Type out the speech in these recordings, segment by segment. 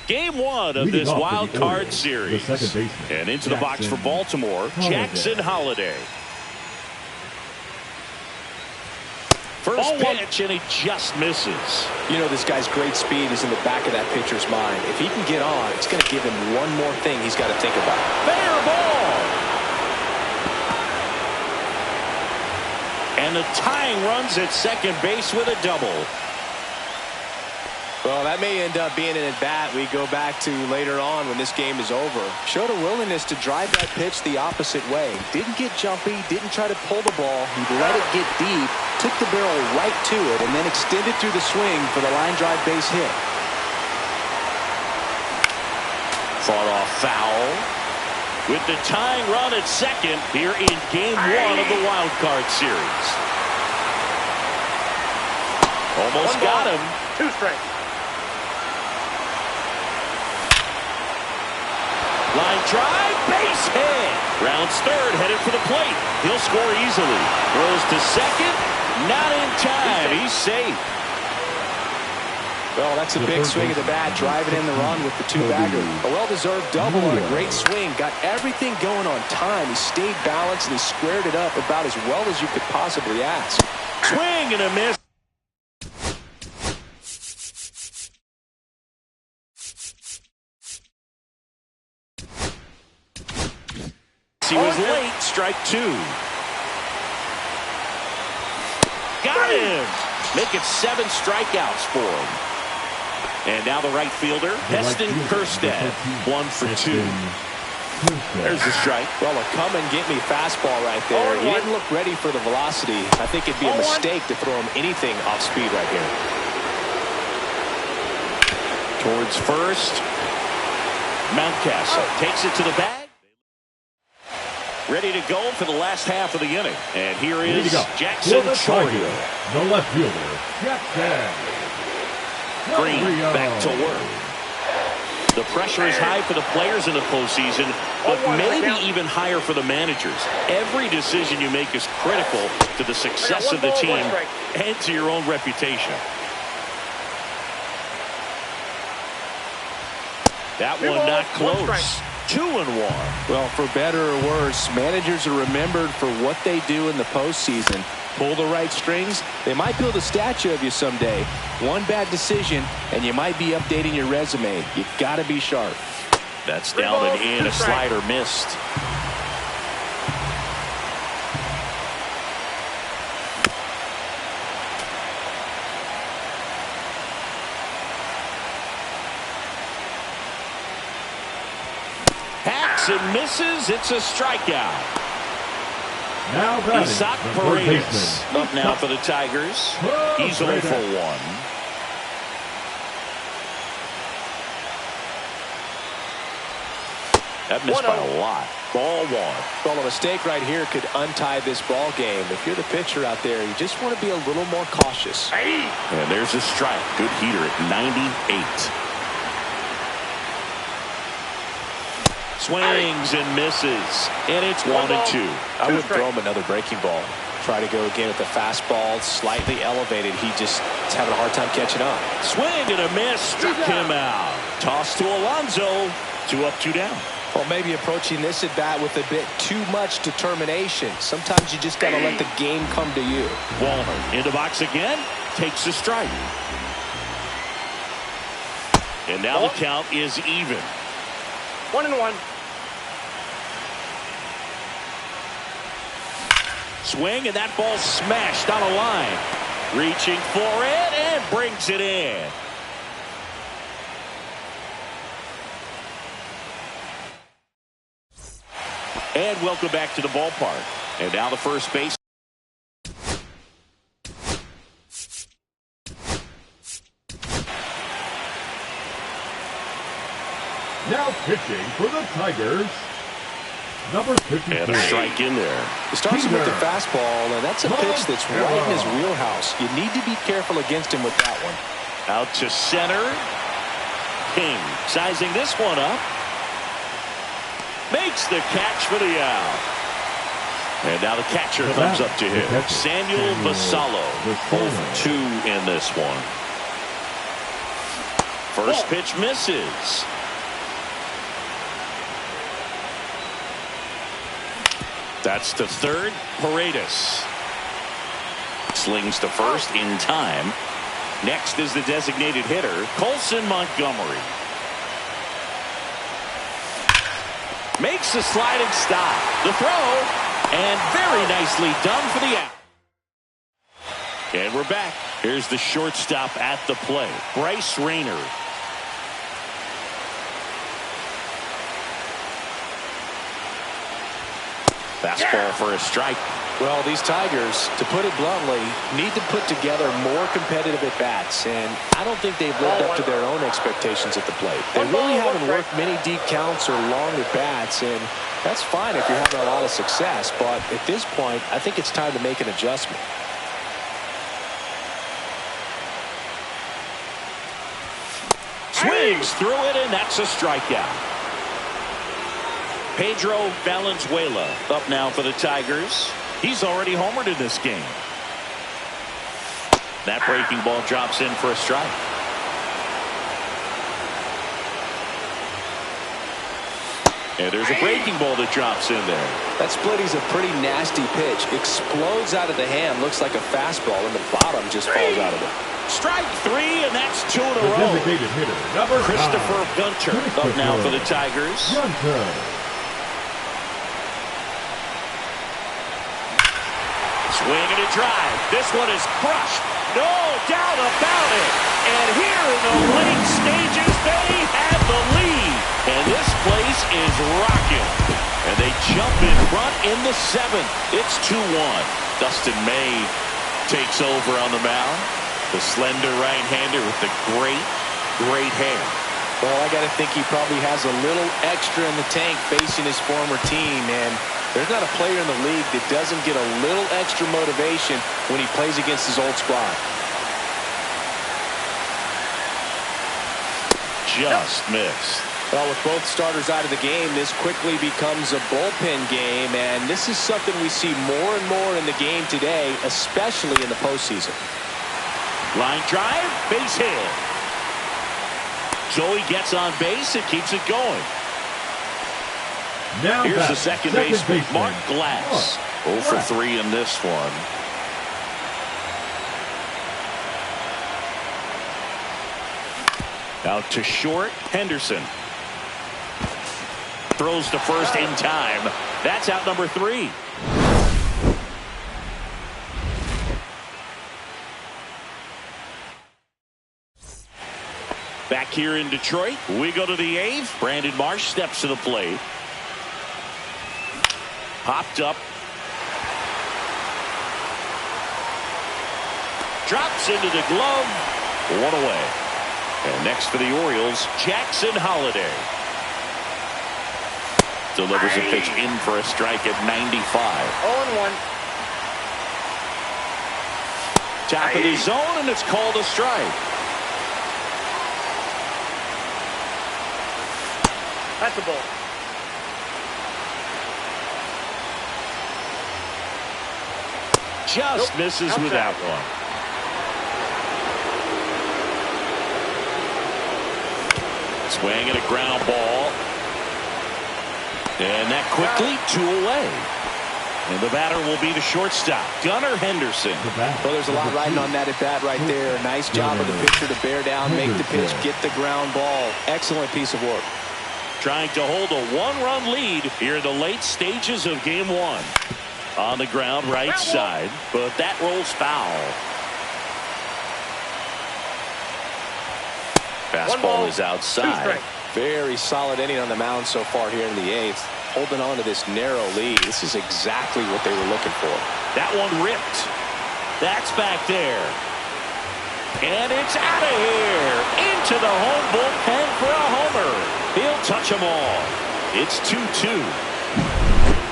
Game one of this wild card series. And into the box for Baltimore, Jackson Holliday. First pitch, and he just misses. You know, this guy's great speed is in the back of that pitcher's mind. If he can get on, it's going to give him one more thing he's got to think about. Fair ball. And the tying runs at second base with a double. Well, that may end up being an at-bat we go back to later on when this game is over. Showed a willingness to drive that pitch the opposite way. Didn't get jumpy, didn't try to pull the ball. He let it get deep, took the barrel right to it, and then extended through the swing for the line drive base hit. Fought off foul. With the tying run at second here in game one of the wild card series. Almost got him. 2 strikes. Line drive, base hit. Rounds third, headed for the plate. He'll score easily. Throws to second, not in time. He's safe. Well, that's a big swing of the bat, driving in the run with the 2-bagger. A well-deserved double on a great swing. Got everything going on time. He stayed balanced and he squared it up about as well as you could possibly ask. Swing and a miss. He was late, strike 2. Got him. Make it 7 strikeouts for him. And now the right fielder, Heston Kjerstad, 1 for 2. There's the strike. Well, a come-and-get-me fastball right there. He didn't look ready for the velocity. I think it'd be a mistake to throw him anything off speed right here. Towards first. Mountcastle takes it to the bag. Ready to go for the last half of the inning. And here is Jackson Charger. The left fielder, Jackson. Green back to work. The pressure is high for the players in the postseason, but maybe even higher for the managers. Every decision you make is critical to the success of the team and to your own reputation. That one not close. 2-1. Well, for better or worse, managers are remembered for what they do in the postseason. Pull the right strings, they might build a statue of you someday. One bad decision, and you might be updating your resume. You got to be sharp. That's down and in. A slider missed. Hacks and misses. It's a strikeout. Now Isaac Paredes up now for the Tigers. He's 0 for 1. That missed by a lot. Ball 1. Well, a mistake right here could untie this ball game. If you're the pitcher out there, you just want to be a little more cautious. And there's a strike. Good heater at 98. Swings and misses, and it's 1-2. I would throw him another breaking ball. Try to go again with the fastball, slightly elevated. He just is having a hard time catching up. Swing and a miss, struck him out. Toss to Alonso. 2 up, 2 down. Well, maybe approaching this at bat with a bit too much determination. Sometimes you just got to let the game come to you. Walner in the box again, takes a strike. And now the count is even. 1-1. Swing, and that ball smashed on a line. Reaching for it and brings it in. And welcome back to the ballpark. And now the first base. Now pitching for the Tigers, number 53. And a strike in there. He starts him with the fastball, and that's a pitch that's right in his wheelhouse. You need to be careful against him with that one. Out to center. King sizing this one up. Makes the catch for the out. And now the catcher comes up to him. Samuel Basallo. 0 for 2 in this one. First pitch misses. That's to third. Paredes slings to first in time. Next is the designated hitter, Colson Montgomery. Makes the sliding stop. The throw, and very nicely done for the out. And we're back. Here's the shortstop at the plate, Bryce Rayner. Fastball for a strike. Well, these Tigers, to put it bluntly, need to put together more competitive at-bats, and I don't think they've lived up to their own expectations at the plate. They really haven't worked many deep counts or long at-bats, and that's fine if you're having a lot of success, but at this point, I think it's time to make an adjustment. Swings through it, and that's a strikeout. Pedro Valenzuela up now for the Tigers. He's already homered in this game. That breaking ball drops in for a strike. And there's a breaking ball that drops in there. That splitty's a pretty nasty pitch. Explodes out of the hand. Looks like a fastball, and the bottom just falls out of it. Strike three, and that's two in a row. Designated hitter, number Christopher Gunter up now for the Tigers. Swing and a drive. This one is crushed. No doubt about it. And here in the late stages, they have the lead. And this place is rocking. And they jump in front in the seventh. It's 2-1. Dustin May takes over on the mound. The slender right-hander with the great hair. Well, I got to think he probably has a little extra in the tank facing his former team, and there's not a player in the league that doesn't get a little extra motivation when he plays against his old squad. Just missed. Well, with both starters out of the game, this quickly becomes a bullpen game, and this is something we see more and more in the game today, especially in the postseason. Line drive, base hit. Joey gets on base and keeps it going. Now here's the second baseman, Mark Glass. 0 for 3 in this one. Out to short, Henderson. Throws to first in time. That's out number 3. Back here in Detroit, we go to the 8th. Brandon Marsh steps to the plate. Popped up. Drops into the glove. 1 away. And next for the Orioles, Jackson Holliday. Delivers a pitch in for a strike at 95. 0-1. Top of the zone, and it's called a strike. That's a ball. Just misses with that one. Swing and a ground ball. And that quickly 2 away. And the batter will be the shortstop, Gunnar Henderson. Well, there's a lot riding on that at bat right there. Nice job of the pitcher to bear down, make the pitch, get the ground ball. Excellent piece of work. Trying to hold a 1-run lead here in the late stages of game 1. On the ground, right side, but that rolls foul. Fastball is outside. Very solid inning on the mound so far here in the 8th. Holding on to this narrow lead. This is exactly what they were looking for. That one ripped. That's back there. And it's out of here. Into the home bullpen for a homer. He'll touch them all. It's 2-2.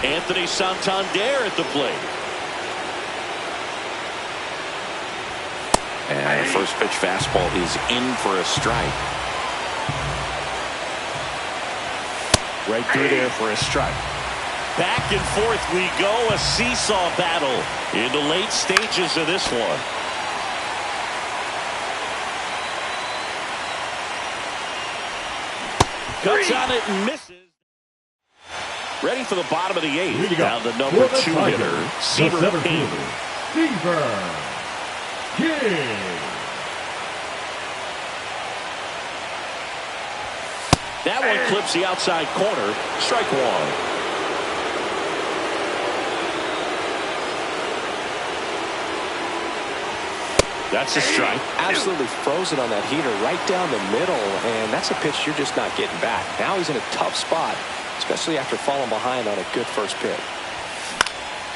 Anthony Santander at the plate. And the first pitch fastball is in for a strike. Right through there for a strike. Back and forth we go. A seesaw battle in the late stages of this one. Cuts on it and misses. Ready for the bottom of the 8th. Now the For number the 2 Tigers, hitter, the Seaver 7th King. Seaver King. That one clips the outside corner. Strike 1. That's a strike. Absolutely frozen on that heater right down the middle, and that's a pitch you're just not getting back. Now he's in a tough spot, especially after falling behind on a good first pitch.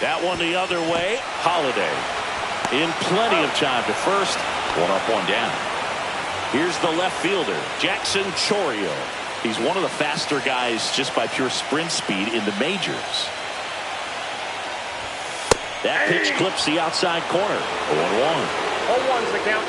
That one the other way. Holiday in plenty of time to first. 1 up, 1 down. Here's the left fielder, Jackson Chourio. He's one of the faster guys just by pure sprint speed in the majors. That pitch clips the outside corner. 0-1. 0-1's the count.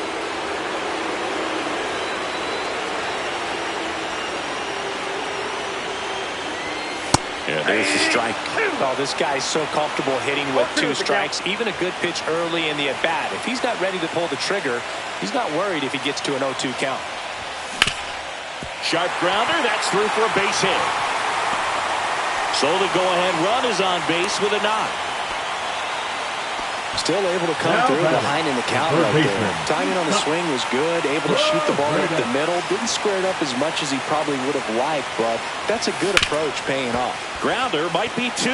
Yeah, there's the strike. Oh, this guy's so comfortable hitting with 2 strikes. Even a good pitch early in the at-bat. If he's not ready to pull the trigger, he's not worried if he gets to an 0-2 count. Sharp grounder. That's through for a base hit. So the go-ahead run is on base with a knock. Still able to come through behind in the count right there. Timing on the swing was good. Able to shoot the ball up the middle. Didn't square it up as much as he probably would have liked, but that's a good approach paying off. Grounder might be 2.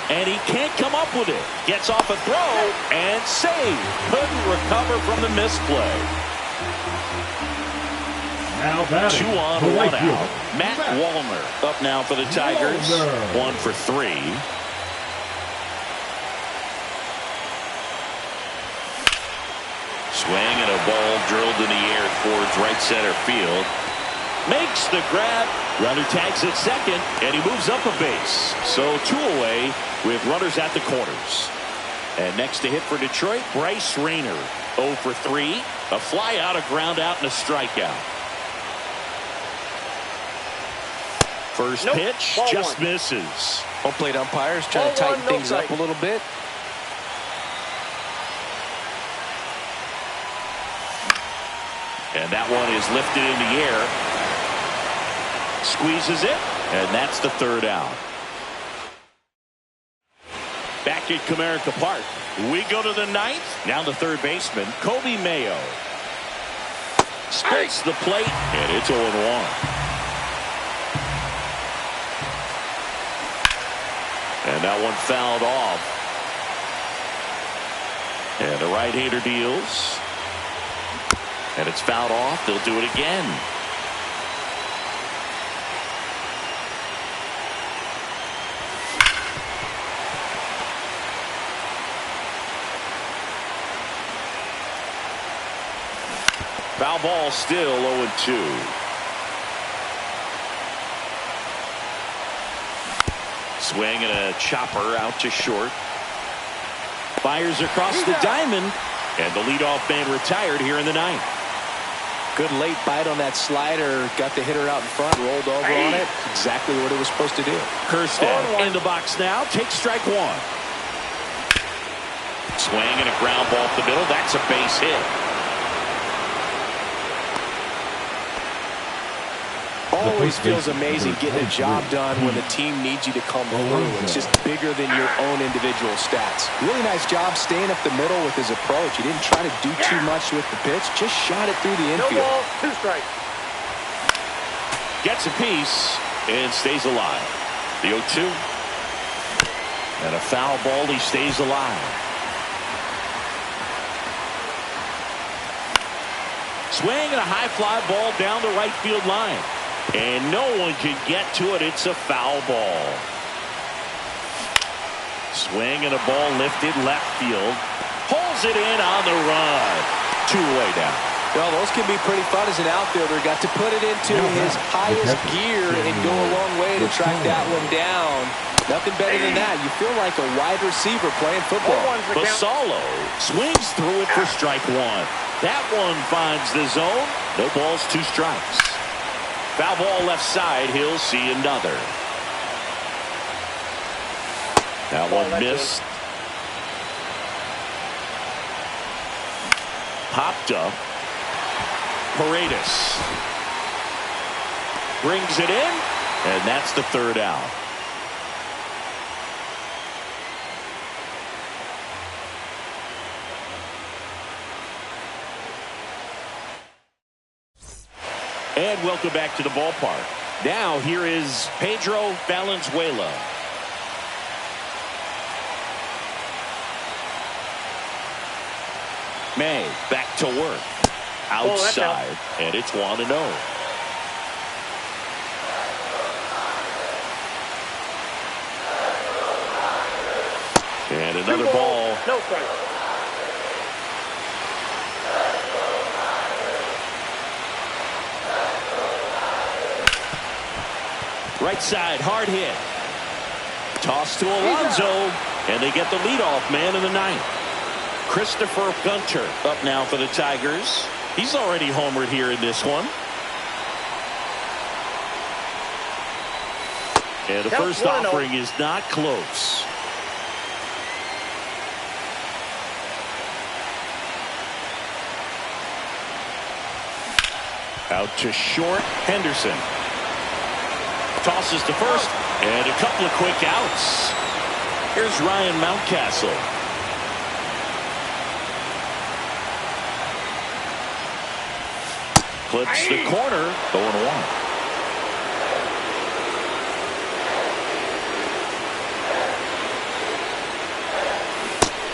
And he can't come up with it. Gets off a throw and save. Couldn't recover from the misplay. Now batting, 2 on, the 1 right out. fielder, Matt Wallner up now for the Tigers. Wallner. 1 for 3. Swing and a ball drilled in the air towards right center field. Makes the grab. Runner tags at second, and he moves up a base. So 2 away with runners at the corners. And next to hit for Detroit, Bryce Rayner. 0 for 3. A fly out, a ground out, and a strikeout. First pitch Ball just 1. misses. Home plate umpires trying to Ball tighten 1, no things up a strike. little bit. And that one is lifted in the air. Squeezes it, and that's the 3rd out. Back at Comerica Park, we go to the 9th. Now the 3rd baseman, Kobe Mayo. Spits the plate, and it's 0-1. And that one fouled off. And the right-hander deals. And it's fouled off. They'll do it again. Foul ball, still 0-2. Swing and a chopper out to short. Fires across the diamond. And the leadoff man retired here in the 9th. Good late bite on that slider. Got the hitter out in front, rolled over on it. Exactly what it was supposed to do. Kirstead in the box now. Takes strike 1. Swing and a ground ball up the middle. That's a base hit. Always feels amazing getting a job done when the team needs you to come through. It's just bigger than your own individual stats. Really nice job staying up the middle with his approach. He didn't try to do too much with the pitch. Just shot it through the No infield. ball, 2 strikes. Gets a piece and stays alive. The 0-2. And a foul ball. He stays alive. Swing and a high fly ball down the right field line. And no one can get to it. It's a foul ball. Swing and a ball lifted left field. Pulls it in on the run. 2 away down. Well, those can be pretty fun as an outfielder. Got to put it into his highest gear and go a long way to track that one down. Nothing better than that. You feel like a wide receiver playing football. 0-1's the count. Basalo swings through it for strike 1. That one finds the zone. No balls, 2 strikes. Foul ball left side. He'll see another. That one missed. Popped up. Paredes. brings it in, and that's the third out. And welcome back to the ballpark. Now here is Pedro Valenzuela. May back to work. Outside, and it's 1-0. And another ball. No strike. Right side, hard hit. Toss to Alonso, and they get the leadoff man in the ninth. Christopher Gunter up now for the Tigers. He's already homered here in this one. And the first offering is not close. Out to short, Henderson. Tosses to first, and a couple of quick outs. Here's Ryan Mountcastle. Clips the corner, 0-1.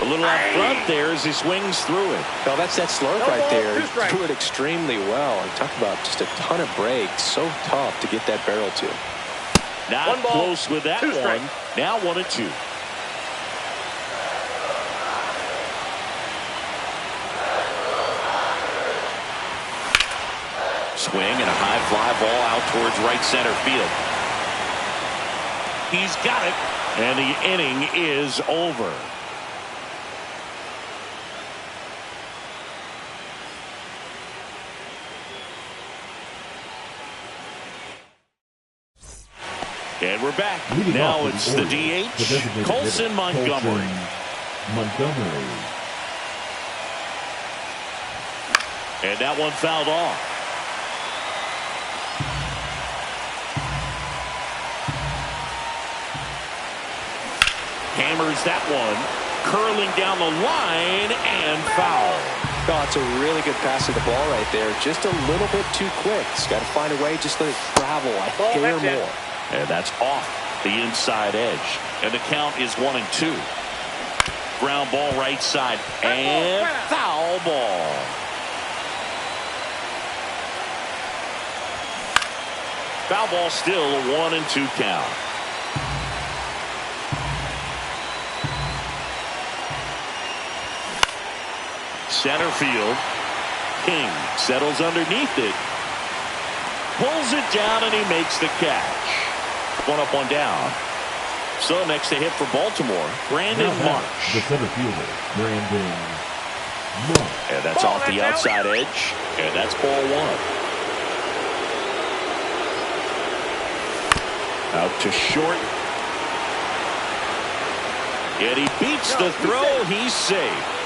A little out front there as he swings through it. Oh, that's that slurve right there. Threw it extremely well. And talk about just a ton of breaks. So tough to get that barrel to. Not close with that one. Now 1-2. Swing and a high fly ball out towards right center field. He's got it, and the inning is over. And we're back. Now it's the DH, Colson Montgomery. And that one fouled off. Hammers that one, curling down the line, and foul. Oh, it's a really good pass of the ball right there. Just a little bit too quick. He's got to find a way, just let it travel a hair more. And that's off the inside edge. And the count is 1-2. Ground ball right side, and foul ball. Foul ball still a 1-2 count. Center field. King settles underneath it. Pulls it down, and he makes the catch. 1 up, 1 down. So next to hit for Baltimore, Brandon Marsh. The center fielder, Brandon Marsh. And that's off the outside edge. And that's ball 1. Out to short. And he beats the throw. He's safe.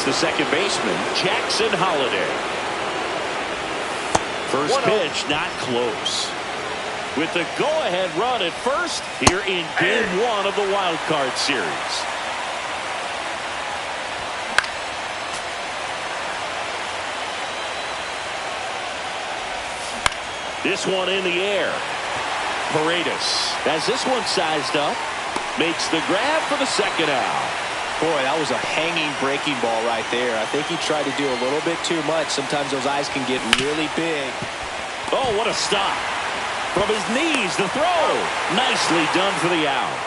The second baseman, Jackson Holliday. First pitch, not close. With the go-ahead run at first here in Game 1 of the Wild Card Series. This one in the air. Paredes has this one sized up. Makes the grab for the second out. Boy, that was a hanging breaking ball right there. I think he tried to do a little bit too much. Sometimes those eyes can get really big. Oh, what a stop. From his knees, the throw. Nicely done for the out.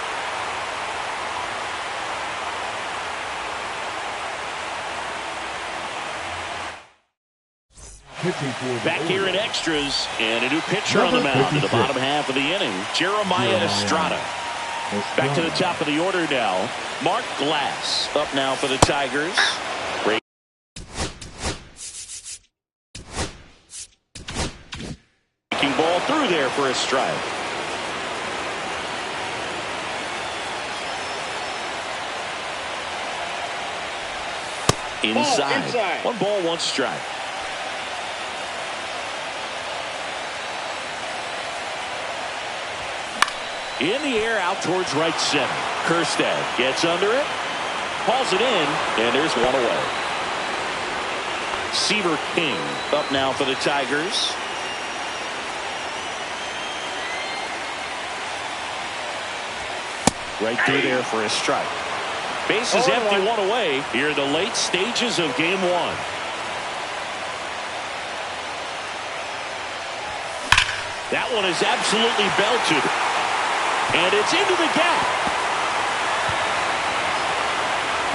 Back here in extras, and a new pitcher on the mound in the bottom half of the inning, Jeremiah Estrada. Back to the top of the order now. Mark Glass up now for the Tigers. Breaking ball through there for a strike. Inside. 1 ball, 1 strike. In the air, out towards right center. Kerstad gets under it, hauls it in, and there's 1 away. Seaver King up now for the Tigers. Right through there for a strike. Base is empty, 1 away here in the late stages of game 1. That one is absolutely belted. And it's into the gap.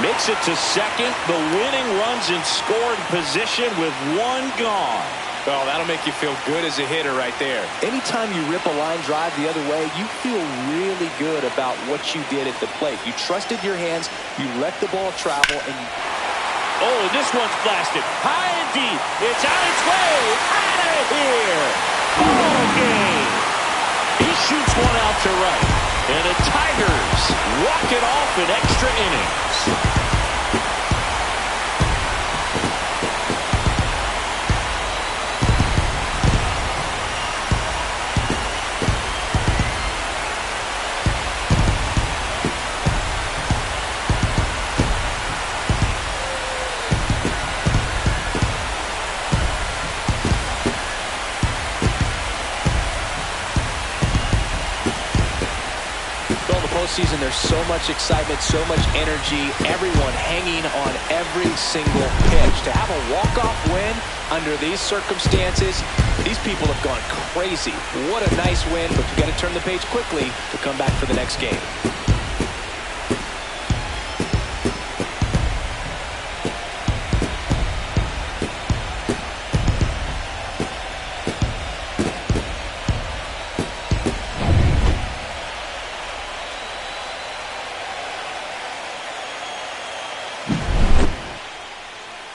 Makes it to second. The winning runs in scoring position with 1 gone. Oh, that'll make you feel good as a hitter right there. Anytime you rip a line drive the other way, you feel really good about what you did at the plate. You trusted your hands, you let the ball travel, and you... Oh, and this one's blasted. High and deep. It's on its way. Out of here. Ball game. He shoots 1 out to right. And the Tigers walk it off in extra innings. Season, there's so much excitement, so much energy, everyone hanging on every single pitch. To have a walk-off win under these circumstances, these people have gone crazy. What a nice win, but you got to turn the page quickly to come back for the next game.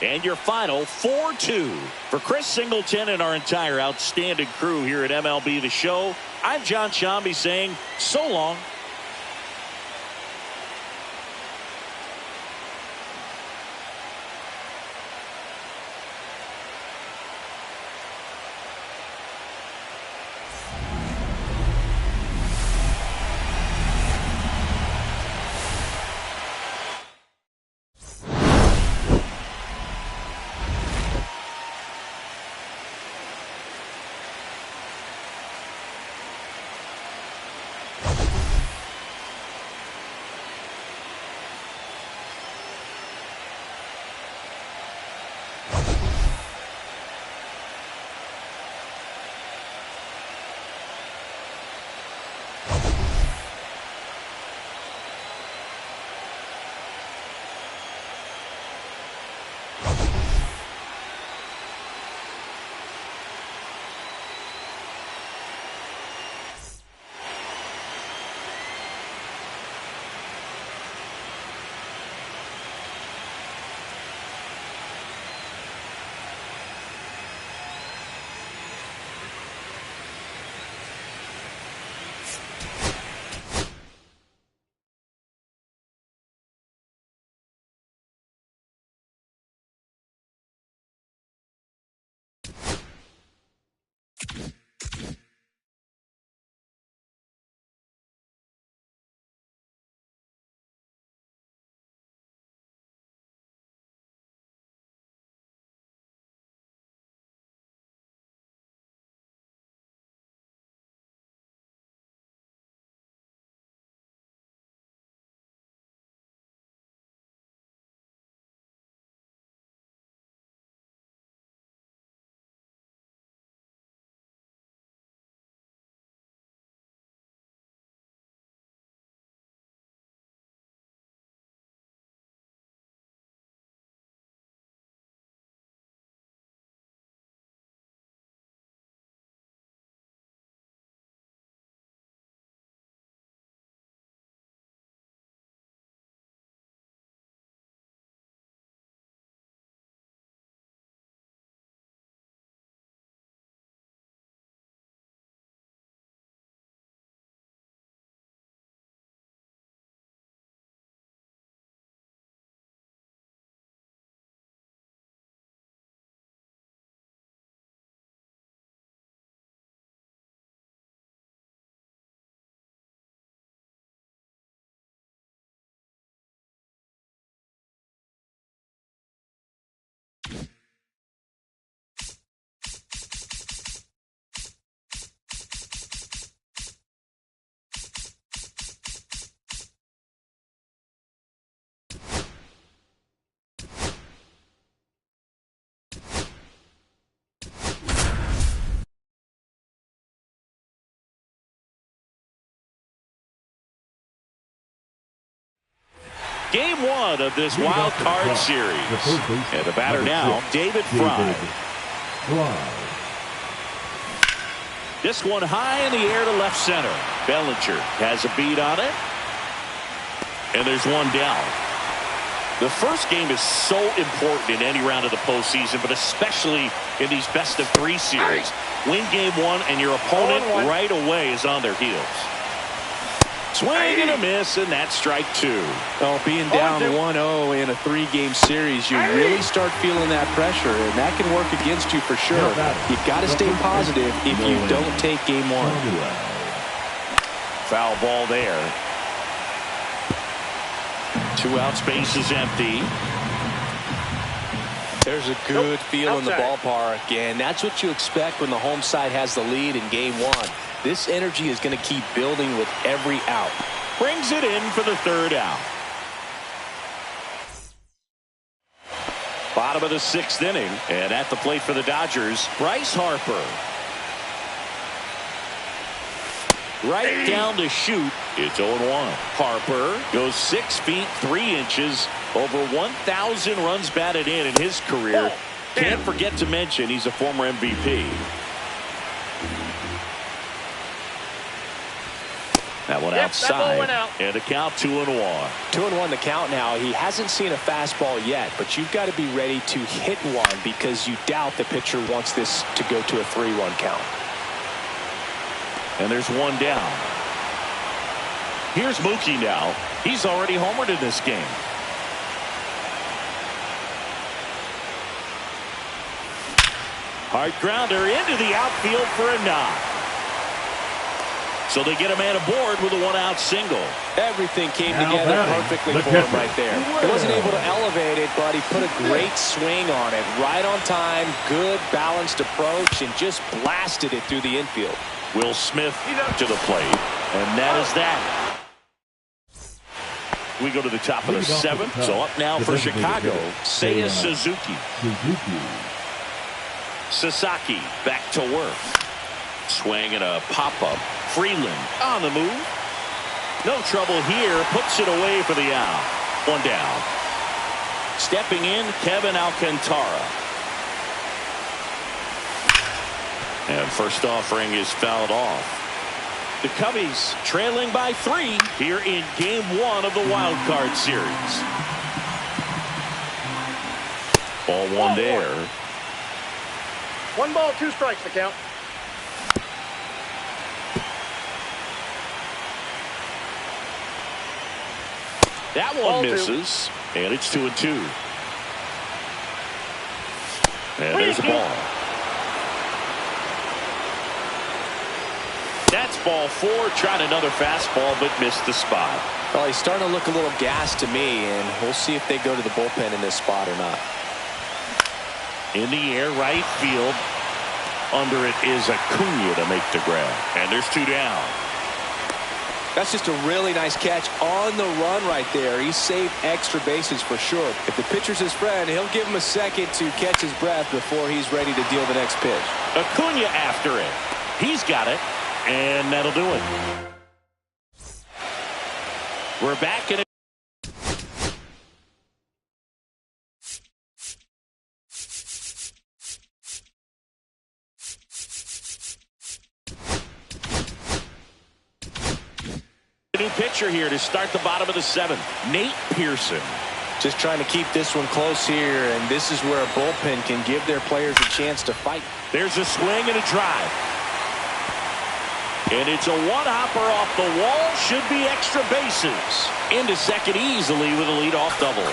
And your final 4-2. For Chris Singleton and our entire outstanding crew here at MLB The Show, I'm John Shambi saying so long. Game one of this wild card series. And the batter now, David Fry. This one high in the air to left center. Bellinger has a beat on it. And there's one down. The first game is so important in any round of the postseason, but especially in these best-of-3 series. Win game one, and your opponent right away is on their heels. Swing and a miss, and that's strike two. Oh, being down 1-0 in a 3-game series, you really start feeling that pressure, and that can work against you for sure. You've got to stay positive if you don't take game one. Foul ball there. 2 out, space is empty. There's a good feel in the ballpark, and that's what you expect when the home side has the lead in game one. This energy is going to keep building with every out. Brings it in for the 3rd out. Bottom of the 6th inning, and at the plate for the Dodgers, Bryce Harper. Right down to shoot. It's 0-1. Harper goes 6 feet 3 inches, over 1,000 runs batted in his career. Can't forget to mention he's a former MVP. That one outside, and the count 2-1. 2-1 the count now. He hasn't seen a fastball yet, but you've got to be ready to hit one because you doubt the pitcher wants this to go to a 3-1 count. And there's one down. Here's Mookie now. He's already homered in this game. Hard grounder into the outfield for a knock. So they get a man aboard with a 1-out single. Everything came together perfectly for him right there. He wasn't able to elevate it, but he put a great swing on it. Right on time, good balanced approach, and just blasted it through the infield. Will Smith to the plate, and that is that. We go to the top of the 7th, so up now for Chicago, Seiya Suzuki. Sasaki back to work. Swing and a pop-up. Freeland on the move. No trouble here. Puts it away for the out. One down. Stepping in, Kevin Alcantara. And first offering is fouled off. The Cubbies trailing by 3 here in game 1 of the wild card series. Ball 1 there. 1 ball, 2 strikes, the count. That one misses, and it's 2-2. And there's a ball. That's ball 4. Tried another fastball, but missed the spot. Well, he's starting to look a little gassed to me, and we'll see if they go to the bullpen in this spot or not. In the air, right field. Under it is Acuna to make the grab. And there's 2 down. That's just a really nice catch on the run right there. He saved extra bases for sure. If the pitcher's his friend, he'll give him a second to catch his breath before he's ready to deal the next pitch. Acuna after it. He's got it, and that'll do it. We're back in it. New pitcher here to start the bottom of the 7th. Nate Pearson. Just trying to keep this one close here, and this is where a bullpen can give their players a chance to fight. There's a swing and a drive. And it's a one-hopper off the wall. Should be extra bases. Into second easily with a leadoff double.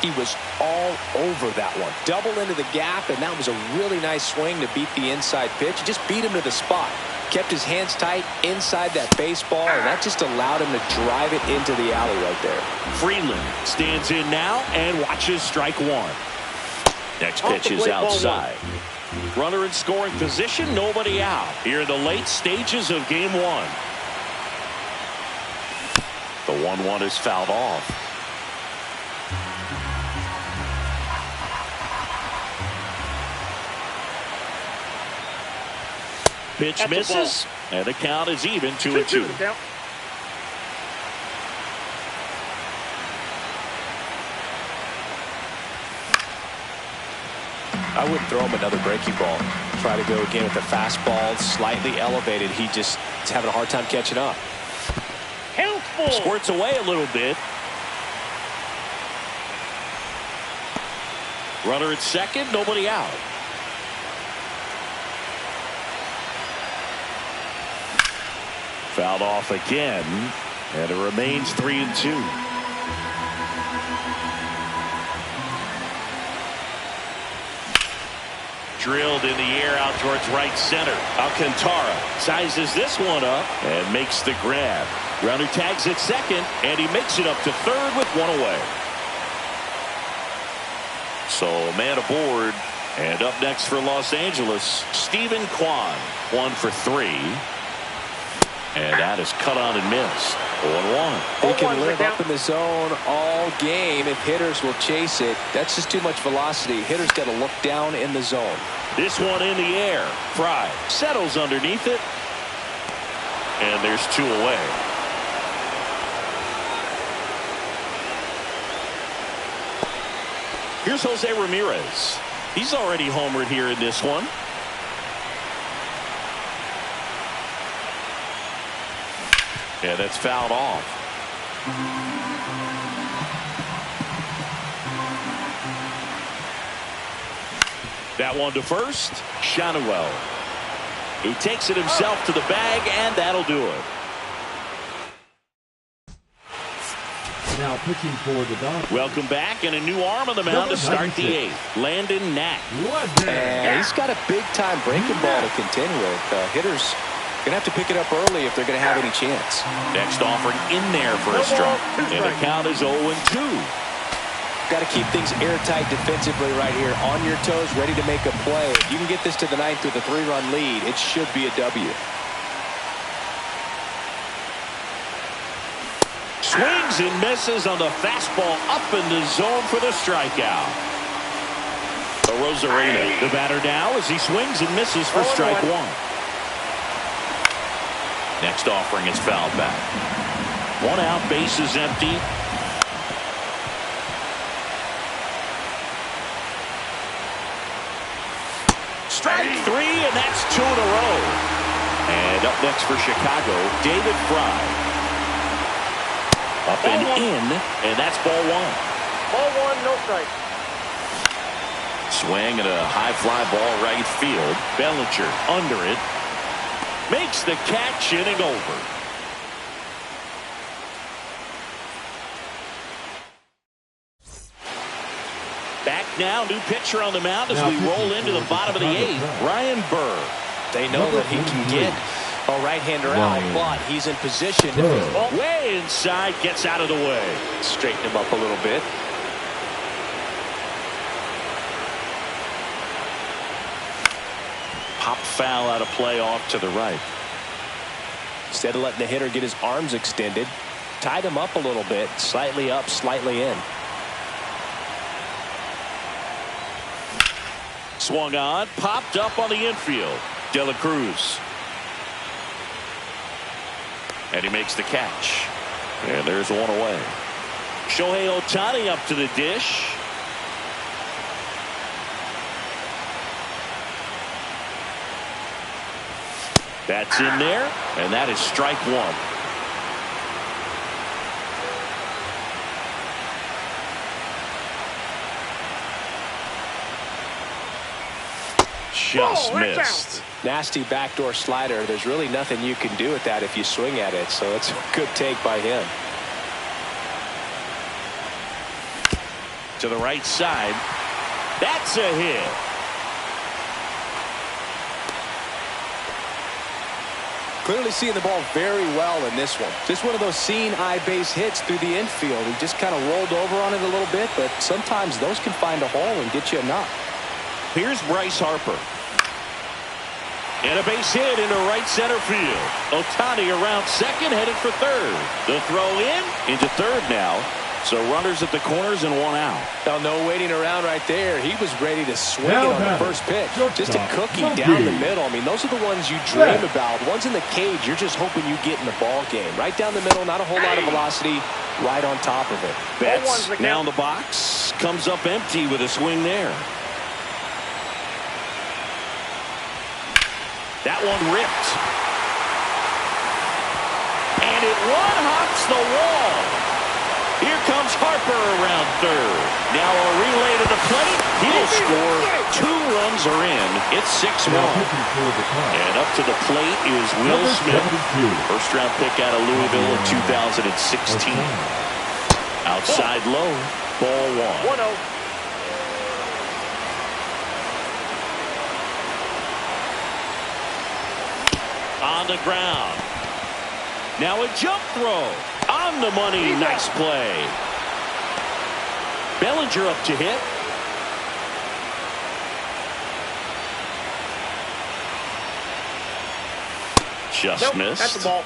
He was all over that one. Double into the gap, and that was a really nice swing to beat the inside pitch. Just beat him to the spot. Kept his hands tight inside that baseball, and that just allowed him to drive it into the alley right there. Freeland stands in now and watches strike 1. Next pitch is outside. Runner in scoring position, nobody out. Here in the late stages of game 1. The 1-1 is fouled off. Pitch misses, and the count is even 2-2. I wouldn't throw him another breaking ball. Try to go again with the fastball slightly elevated. He just is having a hard time catching up. Helpful. Squirts away a little bit. Runner at second, nobody out. Fouled off again, and it remains 3-2. Drilled in the air out towards right center. Alcantara sizes this one up and makes the grab. Runner tags at second, and he makes it up to third with one away. So a man aboard, and up next for Los Angeles, Stephen Kwan, 1 for 3. And that is cut on and missed. 0-1. He can live up in the zone all game if hitters will chase it. That's just too much velocity. Hitters got to look down in the zone. This one in the air. Fry settles underneath it. And there's 2 away. Here's Jose Ramirez. He's already homered here in this one. Yeah, that's fouled off. That one to first. Shanuel. He takes it himself to the bag, and that'll do it. Now pitching for the Dodgers. Welcome back, and a new arm on the mound to start the 8th. Landon Knack. And he's got a big-time breaking ball to contend with. Hitters going to have to pick it up early if they're going to have any chance. Next offering in there for a strike. And the count is 0-2. Got to keep things airtight defensively right here. On your toes, ready to make a play. If you can get this to the 9th with a 3-run lead, it should be a W. Swings and misses on the fastball up in the zone for the strikeout. Rosarena, the batter now, as he swings and misses for strike 1. Next offering is fouled back. 1 out, base is empty. Strike 3, and that's 2 in a row. And up next for Chicago, David Fry. Up and in, and that's ball 1. Ball 1, no strike. Swing and a high fly ball right field. Bellinger under it. Makes the catch, inning over. Back now, new pitcher on the mound as we roll into the bottom of the 8th. Ryan Burr. They know that he can get a right-hander out, but he's in position. Way inside, gets out of the way. Straighten him up a little bit. Pop foul out of play off to the right. Instead of letting the hitter get his arms extended, tied him up a little bit, slightly up, slightly in. Swung on, popped up on the infield. De La Cruz. And he makes the catch. And there's 1 away. Shohei Ohtani up to the dish. That's in there, and that is strike 1. Just missed. Nasty backdoor slider. There's really nothing you can do with that if you swing at it, so it's a good take by him. To the right side. That's a hit. Clearly seeing the ball very well in this one. Just one of those seeing eye base hits through the infield. He just kind of rolled over on it a little bit, but sometimes those can find a hole and get you a knock. Here's Bryce Harper. And a base hit into right center field. Ohtani around second, headed for third. The throw into third now. So runners at the corners and 1 out. Now, no waiting around right there. He was ready to swing it on the first pitch. Just a cookie down the middle. I mean, those are the ones you dream about. Ones in the cage, you're just hoping you get in the ball game. Right down the middle, not a whole lot of velocity, right on top of it. Betts now in the box. Comes up empty with a swing there. That one ripped. And it one-hops the wall. Here comes Harper around third. Now a relay to the plate. He'll score. 2 runs are in. It's 6-1. And up to the plate is Will Smith. First-round pick out of Louisville in 2016. Outside low. Ball 1. 1-0. On the ground. Now a jump throw. On the money. Nice play. Bellinger up to hit. Just missed. That's the ball.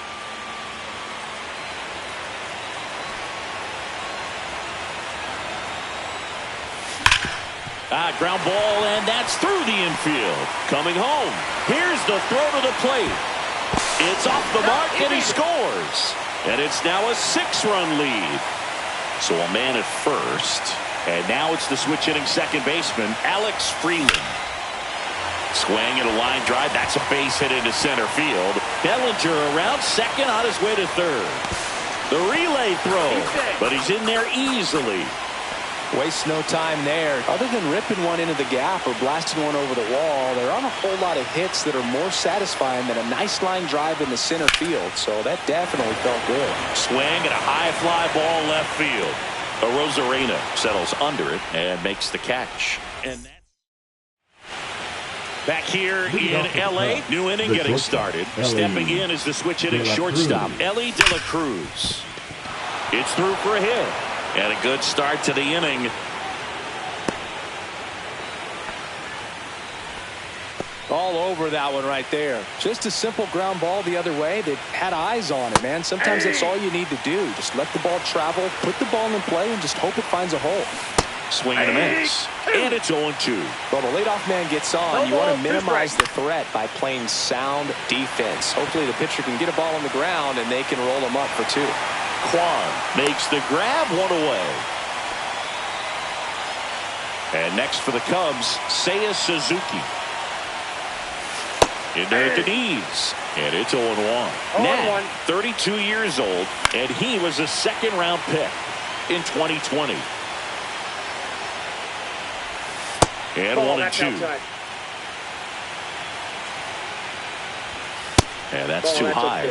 Ground ball, and that's through the infield. Coming home. Here's the throw to the plate. It's off the mark, and he scores. And it's now a 6-run lead. So a man at first. And now it's the switch-hitting second baseman, Alex Freeland. Swing and a line drive. That's a base hit into center field. Bellinger around second on his way to third. The relay throw, but he's in there easily. Wastes no time there. Other than ripping one into the gap or blasting one over the wall, there aren't a whole lot of hits that are more satisfying than a nice line drive in the center field. So that definitely felt good. Swing and a high fly ball left field. Arozarena settles under it and makes the catch. And that's back here in L.A. New inning getting started. Stepping in is the switch-hitting shortstop, Ellie De La Cruz. It's through for a hit. And a good start to the inning. All over that one right there. Just a simple ground ball the other way. They had eyes on it, man. Sometimes that's all you need to do. Just let the ball travel, put the ball in play, and just hope it finds a hole. Swing and a miss. And it's 0-2. Well, the leadoff man gets on. You want to minimize the threat by playing sound defense. Hopefully the pitcher can get a ball on the ground and they can roll him up for 2. Kwan makes the grab, 1 away. And next for the Cubs, Seiya Suzuki. In there at the knees. And it's 0-1. Nat, 32 years old, and he was a second-round pick in 2020. And 1-2. And that's too high.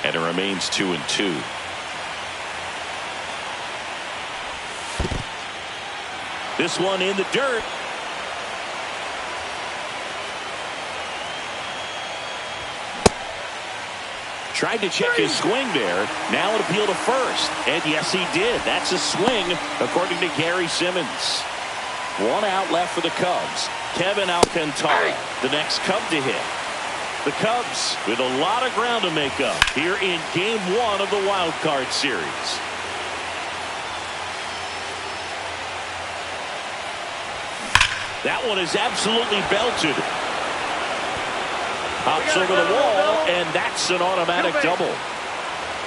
And it remains 2-2. This one in the dirt. Tried to check his swing there. Now it appealed to first. And yes, he did. That's a swing, according to Gary Simmons. 1 out left for the Cubs. Kevin Alcantara, the next Cub to hit. The Cubs with a lot of ground to make up here in Game 1 of the Wild Card Series. That one is absolutely belted. Hops over the wall, and that's an automatic double.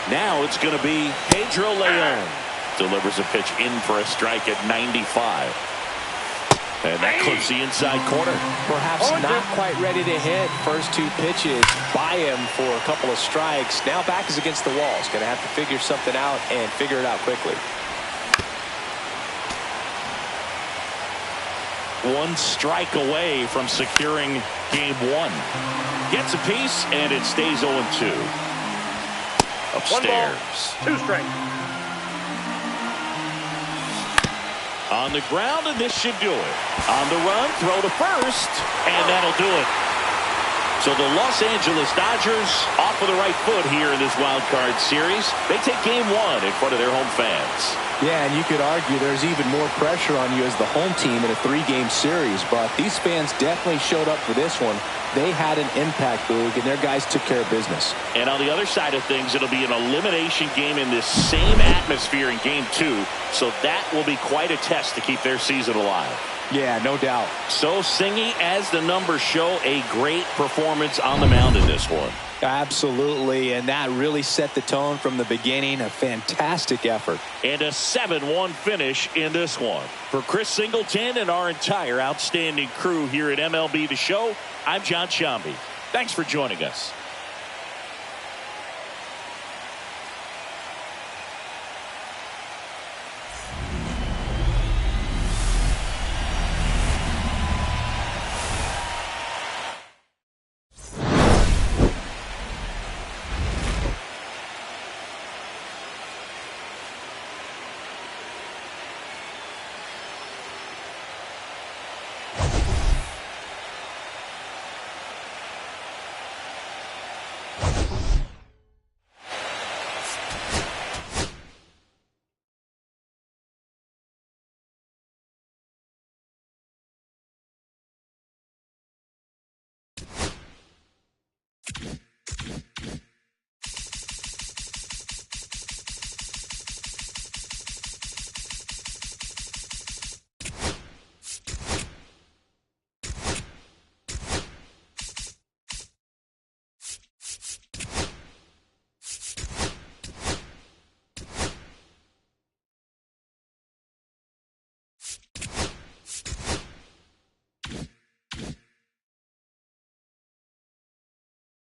Now it's going to be Pedro Leon. Delivers a pitch in for a strike at 95. And that clips the inside corner. Perhaps not quite ready to hit. First 2 pitches by him for a couple of strikes. Now back is against the wall. He's going to have to figure something out and figure it out quickly. 1 strike away from securing Game 1. Gets a piece, and it stays 0-2. Upstairs. 2 strikes. On the ground, and this should do it. On the run, throw to first, and that'll do it. So the Los Angeles Dodgers off with the right foot here in this wild card series. They take Game 1 in front of their home fans. Yeah, and you could argue there's even more pressure on you as the home team in a 3-game series, but these fans definitely showed up for this one. They had an impact, Boog, and their guys took care of business. And on the other side of things, it'll be an elimination game in this same atmosphere in Game 2, so that will be quite a test to keep their season alive. Yeah, no doubt. So, Singy, as the numbers show, a great performance on the mound in this one. Absolutely, and that really set the tone from the beginning. A fantastic effort. And a 7-1 finish in this one. For Chris Singleton and our entire outstanding crew here at MLB The Show, I'm John Shambi. Thanks for joining us.